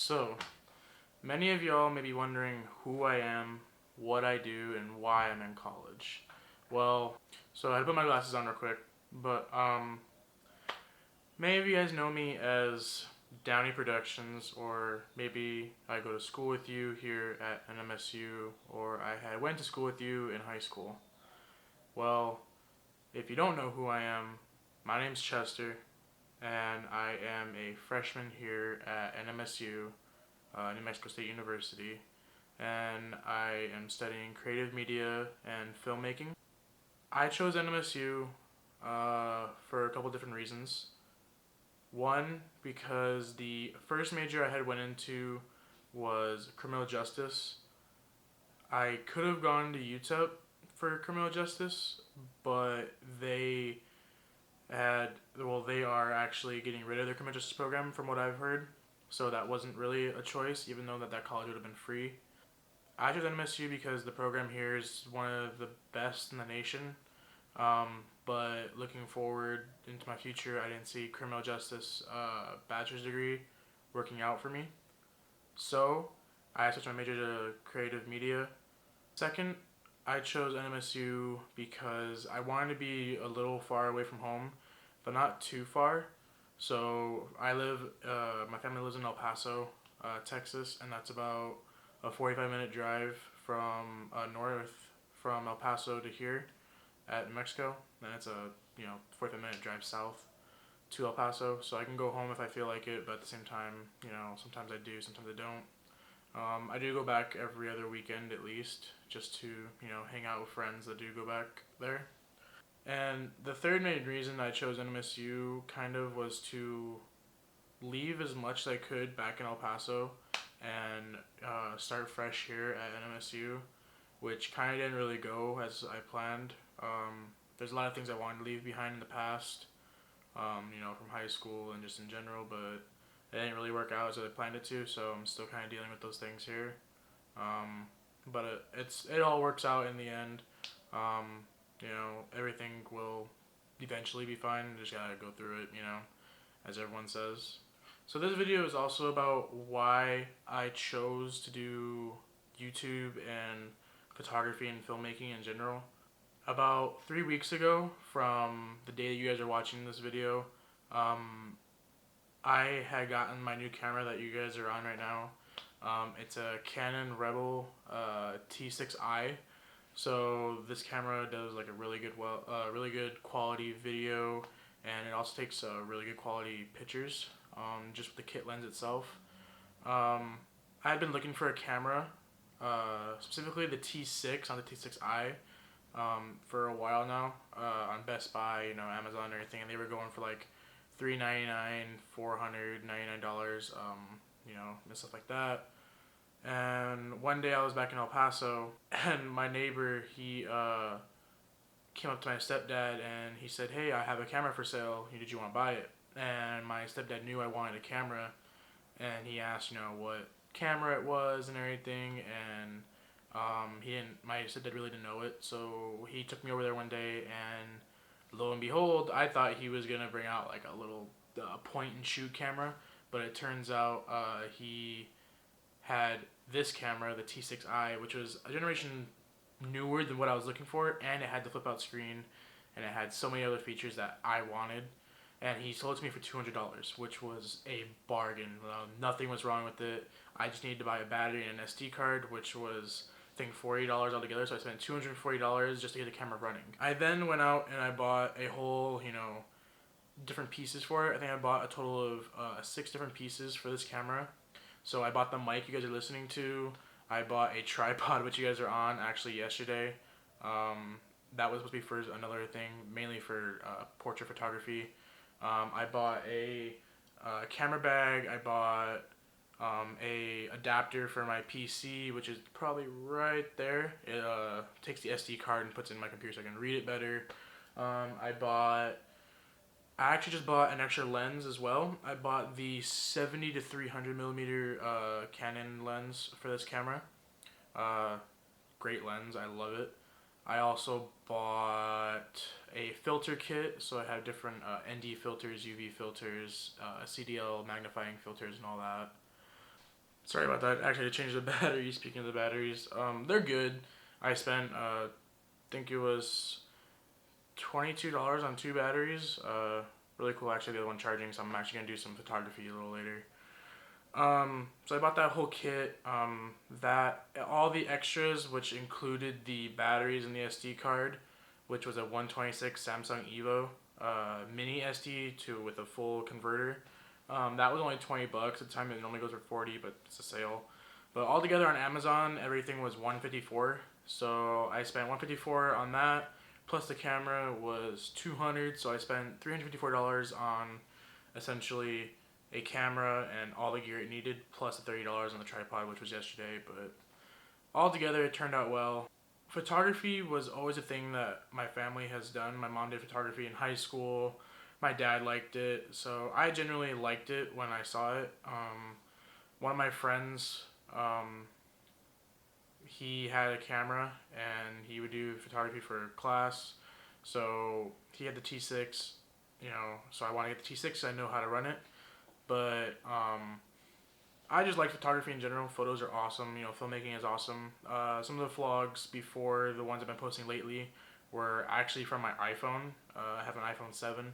So, many of y'all may be wondering who I am, what I do, and why I'm in college. Well, so I had to put my glasses on real quick, but many of you guys know me as Downey Productions, or maybe I go to school with you here at NMSU, or went to school with you in high school. Well, if you don't know who I am, my name's Chester, and I am a freshman here at NMSU, New Mexico State University, and I am studying creative media and filmmaking. I chose NMSU for a couple different reasons. One, because the first major I had went into was criminal justice. I could have gone to UTEP for criminal justice, but they are actually getting rid of their criminal justice program from what I've heard. So that wasn't really a choice, even though that college would have been free. I chose NMSU because the program here is one of the best in the nation. But looking forward into my future, I didn't see criminal justice bachelor's degree working out for me. So I switched my major to creative media. Second, I chose NMSU because I wanted to be a little far away from home, but not too far. So my family lives in El Paso, Texas, and that's about a 45-minute drive from north from El Paso to here at Mexico. Then it's a 45-minute drive south to El Paso. So I can go home if I feel like it, but at the same time, sometimes I do, sometimes I don't. I do go back every other weekend at least, just to hang out with friends that do go back there. And the third main reason I chose NMSU kind of was to leave as much as I could back in El Paso and start fresh here at NMSU, which kind of didn't really go as I planned. There's a lot of things I wanted to leave behind in the past, from high school and just in general, but it didn't really work out as I planned it to, so I'm still kind of dealing with those things here. But it all works out in the end. Everything will eventually be fine. Just gotta go through it, as everyone says. So this video is also about why I chose to do YouTube and photography and filmmaking in general. About 3 weeks ago, from the day that you guys are watching this video, I had gotten my new camera that you guys are on right now. It's a Canon Rebel T6i. So this camera does like a really good quality video, and it also takes really good quality pictures. Just with the kit lens itself. I had been looking for a camera, specifically the T6 on the T6i, for a while now, on Best Buy, Amazon and everything, and they were going for like $399, $499, and stuff like that. And one day I was back in El Paso, and my neighbor, he came up to my stepdad and he said, "Hey, I have a camera for sale. Did you want to buy it?" And my stepdad knew I wanted a camera, and he asked, what camera it was and everything, and my stepdad really didn't know it, so he took me over there one day, and lo and behold, I thought he was gonna bring out like a little point and shoot camera, but it turns out he had this camera, the T6i, which was a generation newer than what I was looking for, and it had the flip out screen, and it had so many other features that I wanted. And he sold it to me for $200, which was a bargain. Nothing was wrong with it. I just needed to buy a battery and an SD card, which was, I think, $40 altogether. So I spent $240 just to get the camera running. I then went out and I bought a whole, different pieces for it. I think I bought a total of 6 different pieces for this camera. So I bought the mic you guys are listening to. I bought a tripod, which you guys are on actually yesterday. That was supposed to be for another thing, mainly for portrait photography. I bought a camera bag. I bought a adapter for my PC, which is probably right there. It takes the SD card and puts it in my computer so I can read it better. I actually just bought an extra lens as well. I bought the 70 to 300 millimeter Canon lens for this camera. Great lens, I love it. I also bought a filter kit, so I have different ND filters, UV filters, CDL magnifying filters, and all that. Sorry about that. Actually, I changed the batteries. Speaking of the batteries, they're good. I spent, I think it was $22 on two batteries. Really cool. Actually, the other one charging. So I'm actually gonna do some photography a little later. So I bought that whole kit. That all the extras, which included the batteries and the SD card, which was a 126 Samsung Evo mini SD to with a full converter. That was only $20 at the time. It normally goes for 40, but it's a sale. But altogether on Amazon, everything was 154. So I spent 154 on that. Plus the camera was 200. So I spent $354 on essentially a camera and all the gear it needed, plus the $30 on the tripod, which was yesterday. But altogether, it turned out well. Photography was always a thing that my family has done. My mom did photography in high school. My dad liked it, so I generally liked it when I saw it. One of my friends, he had a camera and he would do photography for class. So he had the T6, so I want to get the T6. I know how to run it, but I just like photography in general. Photos are awesome. Filmmaking is awesome. Some of the vlogs before the ones I've been posting lately were actually from my iPhone. I have an iPhone 7.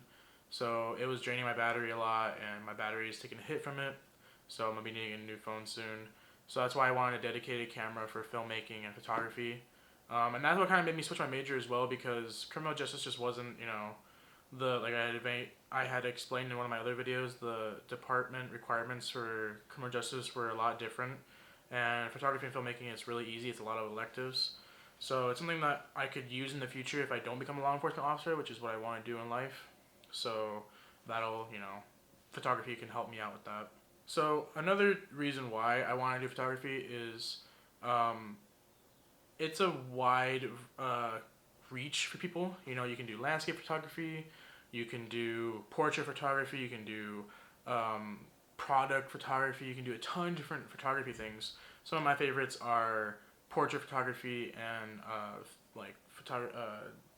So it was draining my battery a lot, and my battery is taking a hit from it. So I'm going to be needing a new phone soon. So that's why I wanted a dedicated camera for filmmaking and photography. And that's what kind of made me switch my major as well, because criminal justice just wasn't, like I had explained in one of my other videos, the department requirements for criminal justice were a lot different. And photography and filmmaking is really easy. It's a lot of electives. So it's something that I could use in the future if I don't become a law enforcement officer, which is what I want to do in life. So that'll, photography can help me out with that. So another reason why I want to do photography is it's a wide reach for people. You can do landscape photography, you can do portrait photography, you can do product photography, you can do a ton of different photography things. Some of my favorites are portrait photography and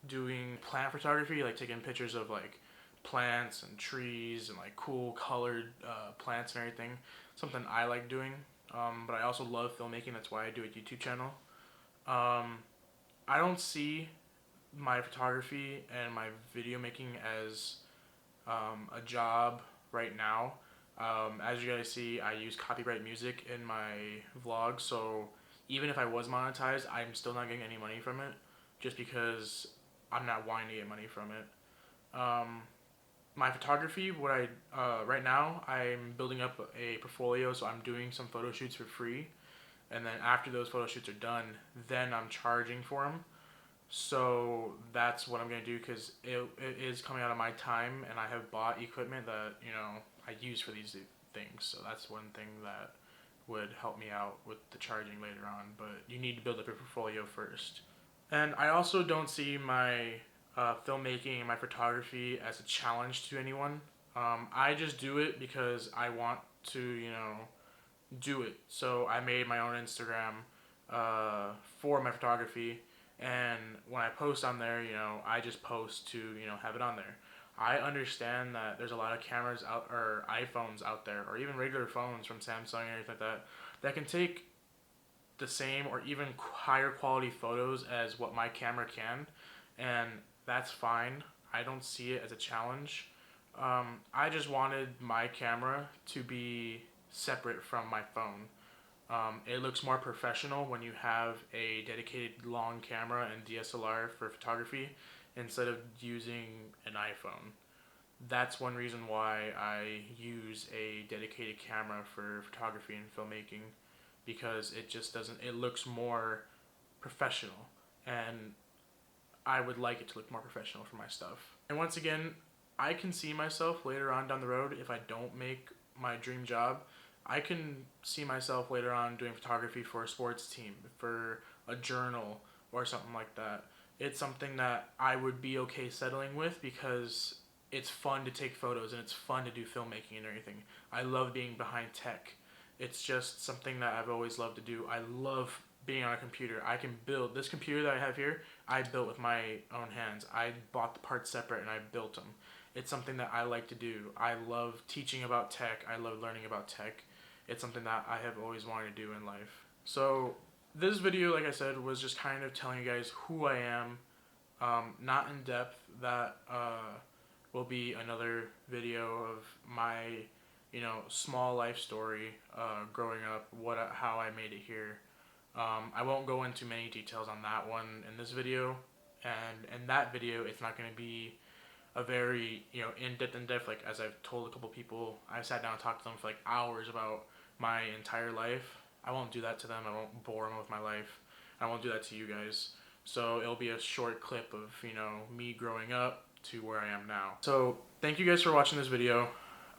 doing plant photography, like taking pictures of like plants and trees and like cool colored plants and everything. Something I like doing. But I also love filmmaking. That's why I do a YouTube channel. I don't see my photography and my video making as a job right now. As you guys see, I use copyright music in my vlog, so even if I was monetized, I'm still not getting any money from it, just because I'm not wanting to get money from it. My photography, right now, I'm building up a portfolio, so I'm doing some photo shoots for free, and then after those photo shoots are done, then I'm charging for them. So that's what I'm gonna do, because it is coming out of my time, and I have bought equipment that I use for these things. So that's one thing that would help me out with the charging later on. But you need to build up your portfolio first. And I also don't see my filmmaking and my photography as a challenge to anyone. I just do it because I want to, do it. So I made my own Instagram for my photography, and when I post on there, I just post to, have it on there. I understand that there's a lot of cameras out, or iPhones out there, or even regular phones from Samsung and everything like that can take the same or even higher quality photos as what my camera can, and that's fine. I don't see it as a challenge. I just wanted my camera to be separate from my phone. It looks more professional when you have a dedicated long camera and DSLR for photography instead of using an iPhone. That's one reason why I use a dedicated camera for photography and filmmaking, because it looks more professional, and I would like it to look more professional for my stuff. And once again, I can see myself later on down the road, if I don't make my dream job, I can see myself later on doing photography for a sports team, for a journal, or something like that. It's something that I would be okay settling with, because it's fun to take photos and it's fun to do filmmaking and everything. I love being behind tech. It's just something that I've always loved to do. I love being on a computer. I can build. This computer that I have here, I built with my own hands. I bought the parts separate and I built them. It's something that I like to do. I love teaching about tech. I love learning about tech. it's something that I have always wanted to do in life. So this video, like I said, was just kind of telling you guys who I am, not in depth. That will be another video of my, small life story growing up, how I made it here. I won't go into many details on that one in this video, and in that video, it's not going to be a very, in-depth, like, as I've told a couple people, I sat down and talked to them for, like, hours about my entire life. I won't do that to them. I won't bore them with my life. I won't do that to you guys. So it'll be a short clip of, me growing up to where I am now. So thank you guys for watching this video.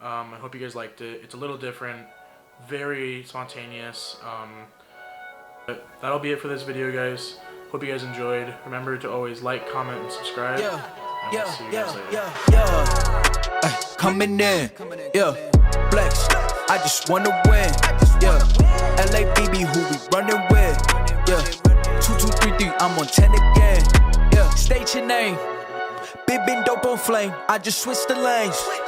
I hope you guys liked it. It's a little different, very spontaneous. But that'll be it for this video, guys. Hope you guys enjoyed. Remember to always like, comment, and subscribe. And we'll see you guys later. Coming in, flex. I just wanna win, LA BB, who we running with, 2233, I'm on 10 again, state your name. Big been dope on flame, I just switched the lanes.